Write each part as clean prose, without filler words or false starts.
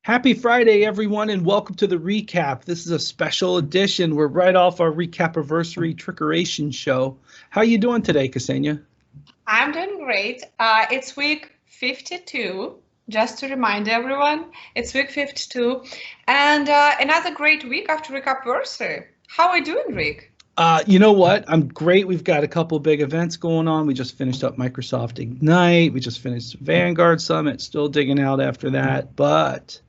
Happy Friday, everyone, and welcome to the recap. This is a special edition. We're right off our recap-iversary trickeration show. How are you doing today, Ksenia? I'm doing great. It's week 52, just to remind everyone. It's week 52, and another great week after recap-iversary. How are you doing, Rick? You know what? I'm great. We've got a couple big events going on. We just finished up Microsoft Ignite. We just finished Vanguard Summit, still digging out after that. But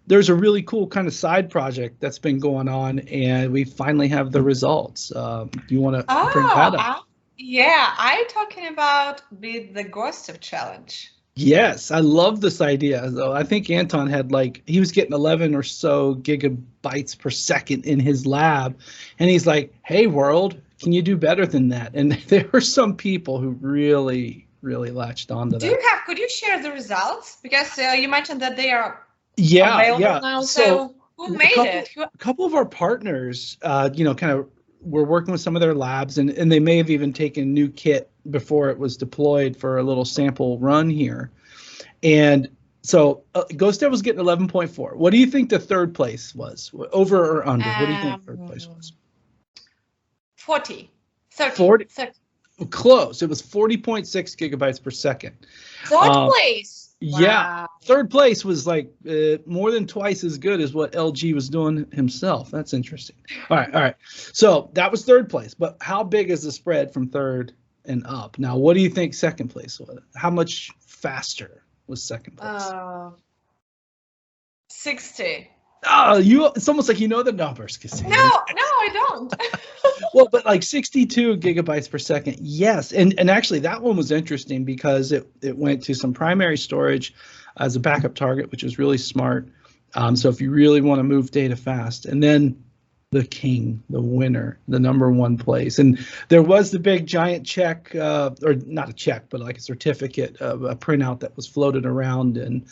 there's a really cool kind of side project that's been going on, and we finally have the results. Do you want to bring that up? Yeah, I'm talking about the Gustav challenge. Yes, I love this idea. Though I think Anton had he was getting 11 or so gigabytes per second in his lab, and he's like, "Hey, world, can you do better than that?" And there were some people who really latched onto that. Could you share the results? Because you mentioned that they are available now. So who made it? A couple of our partners, kind of were working with some of their labs, and they may have even taken new kit before it was deployed for a little sample run here. And so GhostDev was getting 11.4. What do you think the third place was? Over or under? What do you think third place was? 40. 30. Close. It was 40.6 gigabytes per second. Third place. Yeah, wow. Third place was more than twice as good as what LG was doing himself. That's interesting. All right. So that was third place, but how big is the spread from third and up? Now, what do you think second place was? How much faster was second place? 60. Oh, it's almost like you know the numbers, Ksenia. No, I don't. Well, but 62 gigabytes per second, yes. And actually, that one was interesting because it went to some primary storage as a backup target, which is really smart. So if you really want to move data fast, and then the king, the winner, the number one place. And there was the big giant check, or not a check, but like a certificate of a printout that was floated around in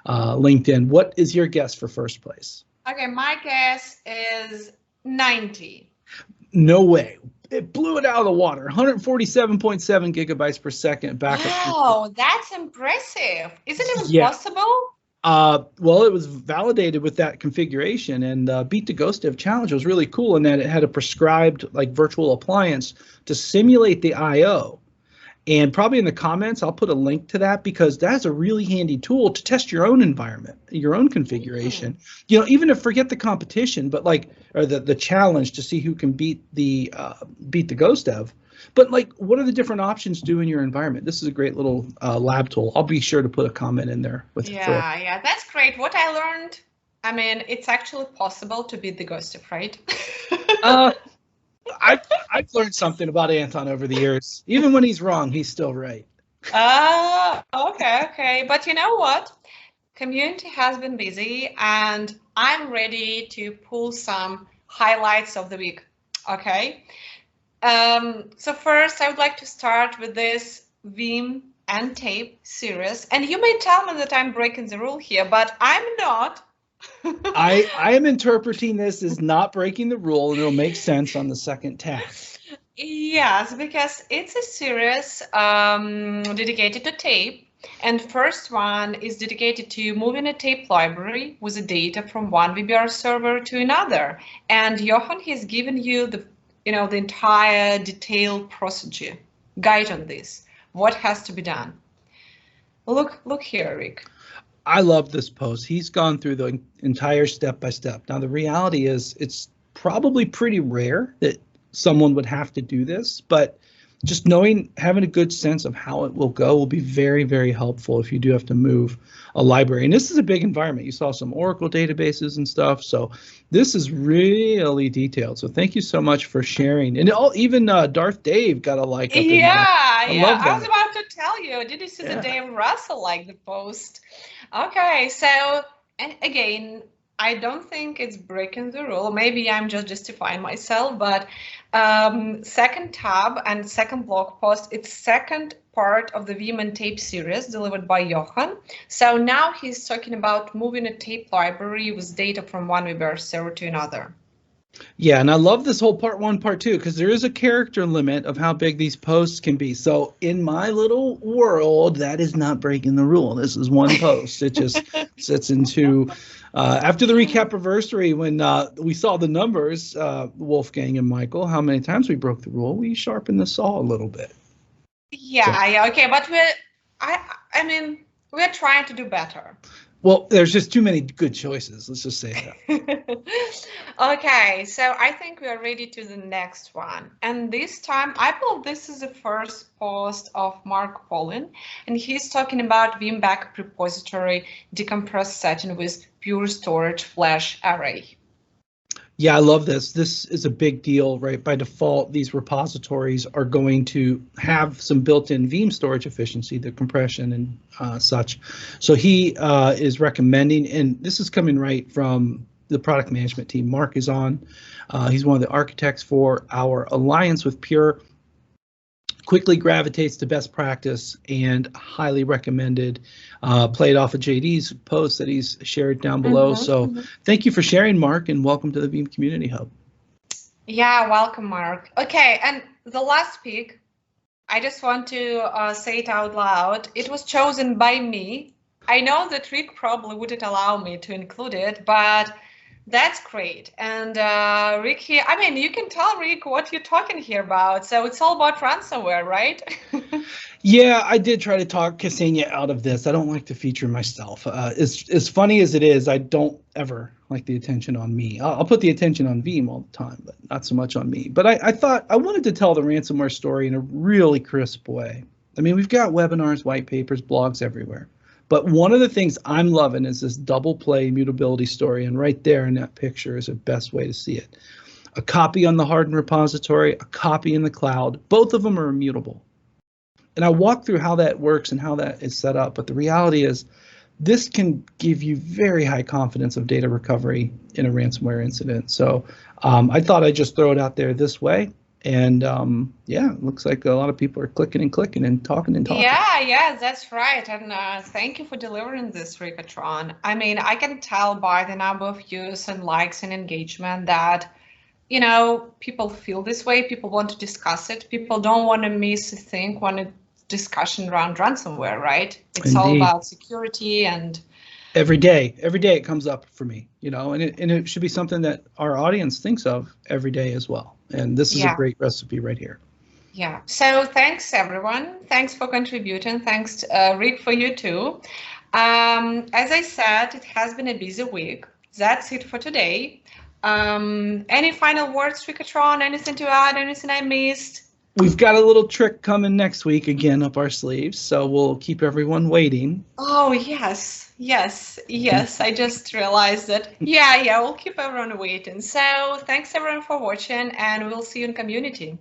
LinkedIn. What is your guess for first place? Okay, my guess is 90. No way. It blew it out of the water. 147.7 gigabytes per second backup. Wow, that's impressive. Is it even possible? Well, it was validated with that configuration, and Beat the GhostDev challenge was really cool in that it had a prescribed virtual appliance to simulate the I/O. And probably in the comments, I'll put a link to that because that's a really handy tool to test your own environment, your own configuration. Even to forget the competition, but or the challenge to see who can beat the GhostDev. But what are the different options do in your environment? This is a great little lab tool. I'll be sure to put a comment in there with. Yeah, that's great. What I learned, it's actually possible to beat the GhostDev, right? I've learned something about Anton over the years. Even when he's wrong, he's still right. Okay. But you know what? Community has been busy, and I'm ready to pull some highlights of the week. Okay. So first, I would like to start with this Veeam and tape series. And you may tell me that I'm breaking the rule here, but I'm not. I am interpreting this as not breaking the rule, and it'll make sense on the second tab. Yes, because it's a series dedicated to tape, and first one is dedicated to moving a tape library with the data from one VBR server to another. And Johan has given you the entire detailed procedure guide on this. What has to be done? Look here, Rick. I love this post. He's gone through the entire step-by-step. Now, the reality is it's probably pretty rare that someone would have to do this, but just having a good sense of how it will go will be very, very helpful if you do have to move a library. And this is a big environment. You saw some Oracle databases and stuff. So this is really detailed. So thank you so much for sharing. And even Darth Dave got a like. I was about to tell you. Did you see the Dave Russell the post? Okay, so, and again, I don't think it's breaking the rule. Maybe I'm just justifying myself, but second tab and second blog post, it's second part of the Veeam and tape series delivered by Johan. So now he's talking about moving a tape library with data from one VBR server to another. Yeah, and I love this whole part 1, part 2, because there is a character limit of how big these posts can be. So in my little world, that is not breaking the rule. This is one post. It just sits into after the recap anniversary when we saw the numbers, Wolfgang and Michael, how many times we broke the rule. We sharpened the saw a little bit. Yeah, yeah, okay, but I mean, we're trying to do better. Well, there's just too many good choices. Let's just say that. Okay, so I think we are ready to the next one. And this time, I believe this is the first post of Mark Polin, and he's talking about Veeam backup repository decompressed setting with pure storage flash array. Yeah, I love this. This is a big deal, right? By default, these repositories are going to have some built-in Veeam storage efficiency, the compression and such. So he is recommending, and this is coming right from the product management team. Mark is on. He's one of the architects for our alliance with Pure. Quickly gravitates to best practice and highly recommended. Played off of JD's post that he's shared down below. So thank you for sharing, Mark, and welcome to the Veeam Community Hub. Yeah, welcome, Mark. Okay, and the last pick, I just want to say it out loud. It was chosen by me. I know that Rick probably wouldn't allow me to include it, but that's great. And Rick here, I mean, you can tell Rick what you're talking here about. So it's all about ransomware, right? Yeah, I did try to talk Ksenia out of this. I don't like to feature myself. As funny as it is, I don't ever like the attention on me. I'll put the attention on Veeam all the time, but not so much on me. But I thought I wanted to tell the ransomware story in a really crisp way. I mean, we've got webinars, white papers, blogs everywhere. But one of the things I'm loving is this double play mutability story. And right there in that picture is the best way to see it. A copy on the hardened repository, a copy in the cloud. Both of them are immutable. And I walk through how that works and how that is set up. But the reality is this can give you very high confidence of data recovery in a ransomware incident. So I thought I'd just throw it out there this way. And yeah, it looks like a lot of people are clicking and clicking and talking and talking. Yeah, that's right. And thank you for delivering this, Rickatron. I mean, I can tell by the number of views and likes and engagement that, you know, people feel this way. People want to discuss it. People don't want to miss a thing, want a discussion around ransomware, right? It's all about security and every day it comes up for me, you know, and it should be something that our audience thinks of every day as well. And this is a great recipe right here. Yeah. So thanks, everyone. Thanks for contributing. Thanks, Rick, for you too. As I said, it has been a busy week. That's it for today. Any final words, Rickatron? Anything to add? Anything I missed? We've got a little trick coming next week again up our sleeves, so we'll keep everyone waiting. Oh, yes. I just realized that. Yeah, we'll keep everyone waiting. So thanks everyone for watching, and we'll see you in community.